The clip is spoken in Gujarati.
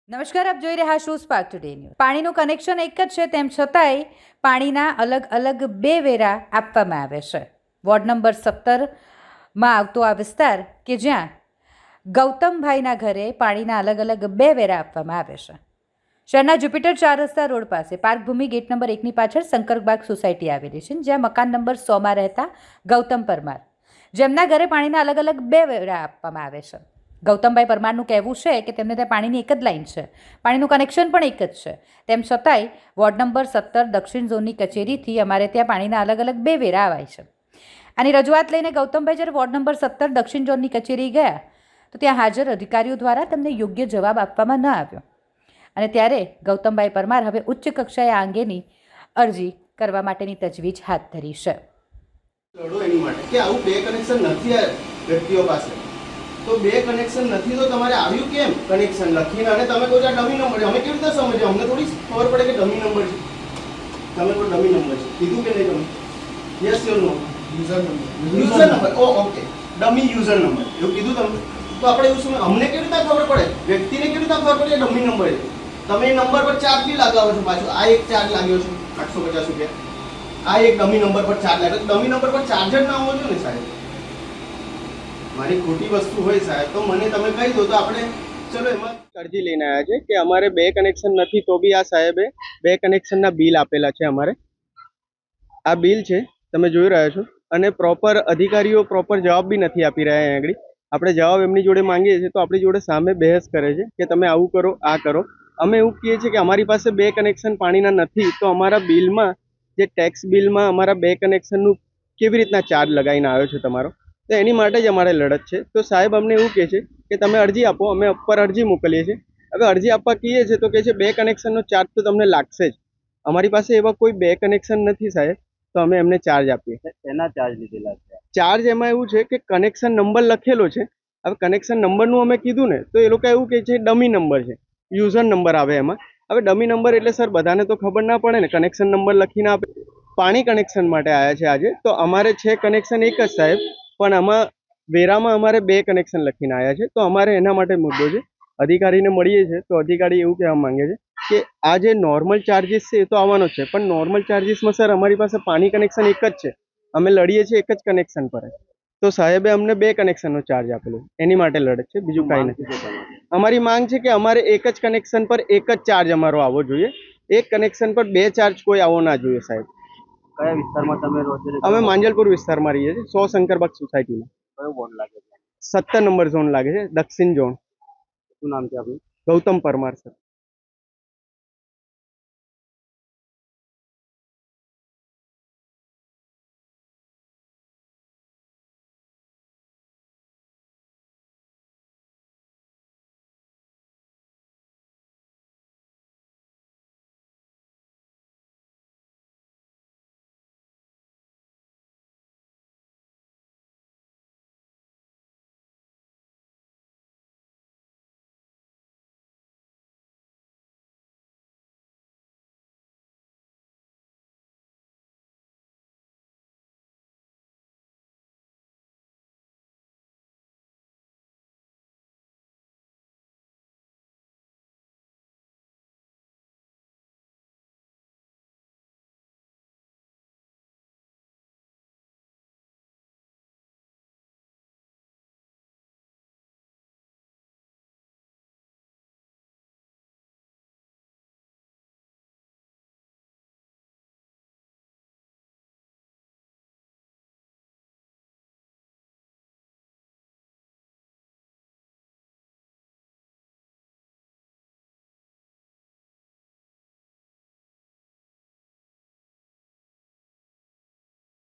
નમસ્કાર, આપ જોઈ રહ્યા છો સ્પાર્ક ટુડે ન્યૂઝ. પાણીનું કનેક્શન એક જ છે, તેમ છતાંય પાણીના અલગ અલગ બે વેરા આપવામાં આવે છે. વોર્ડ નંબર 17માં આવતો આ વિસ્તાર કે જ્યાં ગૌતમભાઈના ઘરે પાણીના અલગ અલગ બે વેરા આપવામાં આવે છે. શહેરના જુપિટર 4 રસ્તા રોડ પાસે પાર્કભૂમિ ગેટ નંબર 1ની પાછળ શંકરબાગ સોસાયટી આવેલી છે, જ્યાં મકાન નંબર 100માં રહેતા ગૌતમ પરમાર, જેમના ઘરે પાણીના અલગ અલગ બે વેરા આપવામાં આવે છે. ગૌતમભાઈ પરમારનું કહેવું છે કે તેમને ત્યાં પાણીની એક જ લાઈન છે, પાણીનું કનેક્શન પણ એક જ છે. તેમ છતાંય વોર્ડ નંબર 17 દક્ષિણ ઝોનની કચેરીથી અમારે ત્યાં પાણીના અલગ અલગ બે વેરા આવાય છે. આની રજૂઆત લઈને ગૌતમભાઈ જ્યારે વોર્ડ નંબર 17 દક્ષિણ ઝોનની કચેરી ગયા તો ત્યાં હાજર અધિકારીઓ દ્વારા તેમને યોગ્ય જવાબ આપવામાં ન આવ્યો અને ત્યારે ગૌતમભાઈ પરમાર હવે ઉચ્ચ કક્ષાએ આ અંગેની અરજી કરવા માટેની તજવીજ હાથ ધરી છે. લડો એની માટે કે આવું બે કનેક્શન નથી આ વ્યક્તિઓ પાસે, તો બે કનેક્શન નથી તો તમારે આવ્યું કેમ કનેક્શન લખીને? અને તમે કોઈ ડમી નંબર છે, અમે કેવી રીતે સમજીએ? અમને થોડી ખબર પડે કે ડમી નંબર છે. તમે કોઈ ડમી નંબર છે કીધું કે નહીં? તમે યસ યોર નો user number okay, dummy user number એવું કીધું તમે. તો આપણે એવું શું, અમને કેવી રીતે ખબર પડે? વ્યક્તિને કેવી રીતે ખબર પડે ડમી નંબર છે? તમે એ નંબર પર ચાર્જ બી લગાવો છો પાછો. આ એક ચાર્જ લાગ્યો છે 850 રૂપિયા. આ એક ડમી નંબર પર ચાર્જ લાગ્યો. ડમી નંબર પર ચાર્જ જ ના હોવો જોઈએ ને સાહેબ. મારી ખોટી વસ્તુ હોય સાહેબ તો મને તમે કહી દો તો આપણે ચલો એમાં અરજી લઈને આવ્યા છે કે અમારે બે કનેક્શન નથી તો બી આ સાહેબે બે કનેક્શનના બિલ આપેલા છે. અમારે આ બિલ છે, તમે જોઈ રહ્યા છો. અને પ્રોપર અધિકારીઓ પ્રોપર જવાબ બી નથી આપી રહ્યા. અહીં આગળ આપણે જવાબ એમની જોડે માંગીએ છીએ તો આપણી જોડે સામે બહેસ કરે છે કે તમે આવું કરો, આ કરો. અમે એવું કહીએ છીએ કે અમારી પાસે બે કનેક્શન પાણીના નથી તો અમારા બિલમાં, જે ટેક્સ બિલમાં અમારા બે કનેક્શનનું કેવી રીતના ચાર્જ લગાવીને આવ્યો છે તમારો, તો એની માટે જ અમારે લડત છે. તો સાહેબ અમને એવું કહે છે કે તમે અરજી આપો. અમે ઉપર અરજી મોકલીએ છીએ. હવે અરજી આપવા કહીએ છીએ તો કહે છે બે કનેક્શનનો ચાર્જ તો તમને લાગશે જ. અમારી પાસે એવા કોઈ બે કનેક્શન નથી સાહેબ, તો અમે એમને ચાર્જ આપીએ. એના ચાર્જ લીધેલા છે. ચાર્જ એમાં એવું છે કે કનેક્શન નંબર લખેલો છે. હવે કનેક્શન નંબરનું અમે કીધું ને તો એ લોકો એવું કહે છે ડમી નંબર છે, યુઝર નંબર આવે એમાં. હવે ડમી નંબર એટલે સર બધાને તો ખબર ના પડે ને. કનેક્શન નંબર લખીને આપે. પાણી કનેક્શન માટે આવ્યા છે આજે. તો અમારે છે કનેક્શન એક જ સાહેબ, પણ આમાં વેરામાં અમારે બે કનેક્શન લખીને આવ્યા છે. તો અમારે એના માટે મુદ્દો છે. અધિકારીને મળીએ છીએ તો અધિકારી એવું કહેવા માંગે છે કે આ જે નોર્મલ ચાર્જીસ છે એ તો આવવાનો જ છે, પણ નોર્મલ ચાર્જીસમાં સર અમારી પાસે પાણી કનેક્શન એક જ છે. અમે લડીએ છીએ એક જ કનેક્શન પર. તો સાહેબે અમને બે કનેક્શનનો ચાર્જ આપેલો, એની માટે લડત છે, બીજું કાંઈ નથી. અમારી માંગ છે કે અમારે એક જ કનેક્શન પર એક જ ચાર્જ અમારો આવવો જોઈએ. એક કનેક્શન પર બે ચાર્જ કોઈ આવવો ના જોઈએ સાહેબ. કયા વિસ્તારમાં તમે રહો છો? અમે માંજલપુર વિસ્તારમાં રહીએ છીએ, 100 શંકરબાગ સોસાયટીમાં. કયો બોર્ડ લાગે છે? 17 નંબર ઝોન લાગે છે, દક્ષિણ ઝોન. શું નામ છે આપનું? ગૌતમ પરમાર સર.